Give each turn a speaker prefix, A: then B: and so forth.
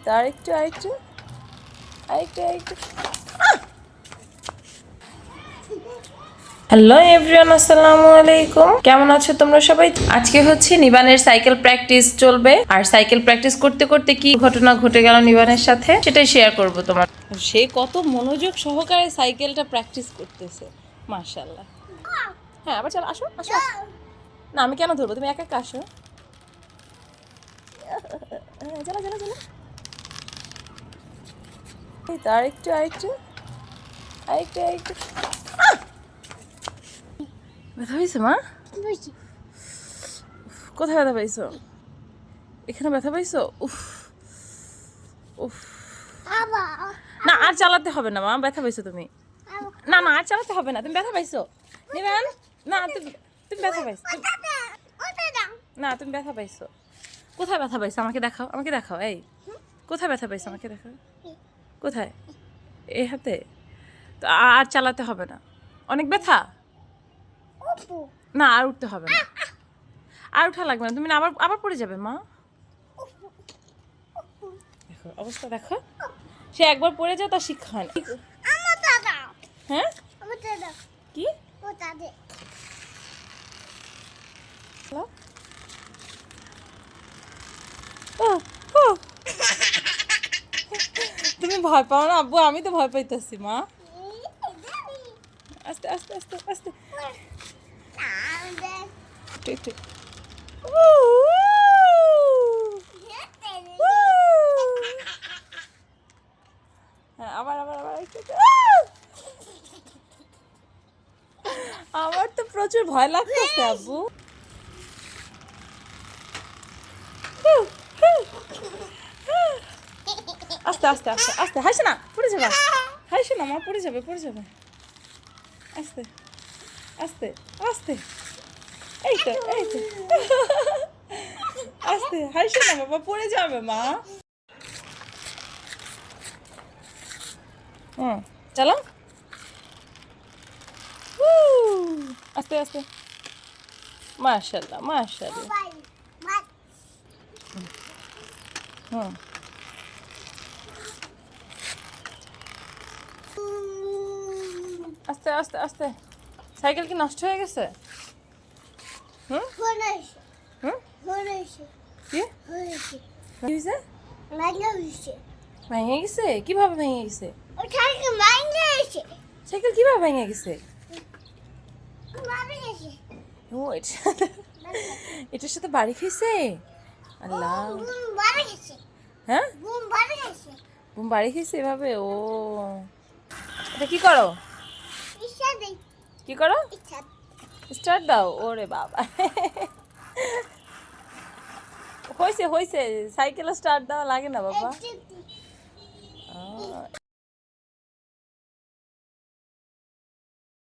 A: আরেকটু আরেকটু আরেকটু আরেকটু। হ্যালো এভরিওয়ান, আসসালামু আলাইকুম। কেমন আছো তোমরা সবাই? আজকে হচ্ছে নিবানের সাইকেল প্র্যাকটিস চলবে, আর সাইকেল প্র্যাকটিস করতে করতে কি ঘটনা ঘটে গেল নিবানের সাথে সেটাই শেয়ার করব তোমার। সে কত মনোযোগ সহকারে সাইকেলটা প্র্যাকটিস করতেছে, মাশাআল্লাহ। হ্যাঁ, আবার চলো, আসো আসো। না, আমি কেন ধরবো, তুমি একা একা আসো। চলো চলো চলো। আরেকটু আরেকটু আরেকটু আরেকটু। ব্যথা পাইছো মা? কোথায় ব্যথা পাইছো? এখানে ব্যথা পাইছো? উফ উফ। না, আর চালাতে হবে না মা, ব্যথা পাইছো তুমি। না না, আর চালাতে হবে না, তুমি ব্যথা পাইছো। নিবেন না, তুমি তুমি ব্যথা পাইছো। না, তুমি ব্যথা পাইছো। কোথায় ব্যথা পাইছো আমাকে দেখাও, আমাকে দেখাও। এই কোথায় ব্যথা পাইছো আমাকে দেখাও। কোথায়? এই হাতে? তো আর চালাতে হবে না। অনেক ব্যথা? না, আর উঠতে হবে না, আর উঠা লাগবে না। তুমি না আবার আবার পড়ে যাবে মা। দেখো অবস্থা, দেখো। সে একবার পড়ে যায়, তার শিক্ষা হয় না। হ্যাঁ, কি তুমি ভয় পাও না আব্বু? আমি তো ভয় পাইতেছি মা। আস্তে আস্তে আস্তে আস্তে। ঠিক ঠিক। হ্যাঁ, আবার আবার আবার একটু একটু। আমার তো প্রচুর ভয় লাগতেছে আব্বু। আস্তে আস্তে আস্তে আস্তে, হাসে না, পড়ে যাবে। হাসে না মা, পড়ে যাবে পড়ে যাবে। আস্তে আস্তে আস্তে। এই তো এই তো। আস্তে, হাসে না বাবা, পড়ে যাবে মা। হুম, চলো। আস্তে আস্তে। মাশাআল্লাহ মাশাআল্লাহ। হুম। আস্তে আস্তে আস্তে। সাইকেল কি নষ্ট হয়ে গেছে? হুম হুম। কি হয়েছে? ভেঙে গেছে? কিভাবে ভেঙে গেছে? সাইকেল কিভাবে ভেঙে গেছে? ও, এটার সাথে বাড়ি খেয়েছে? আল্লাহ। হ্যাঁ, বুম বাড়ি খেয়েছে এভাবে? ও, এটা কি করো? কি করো? স্টার্ট দাও। ওরে বাবা। হয়েছে হয়েছে, সাইকেল স্টার্ট দেওয়া লাগে না বাবা।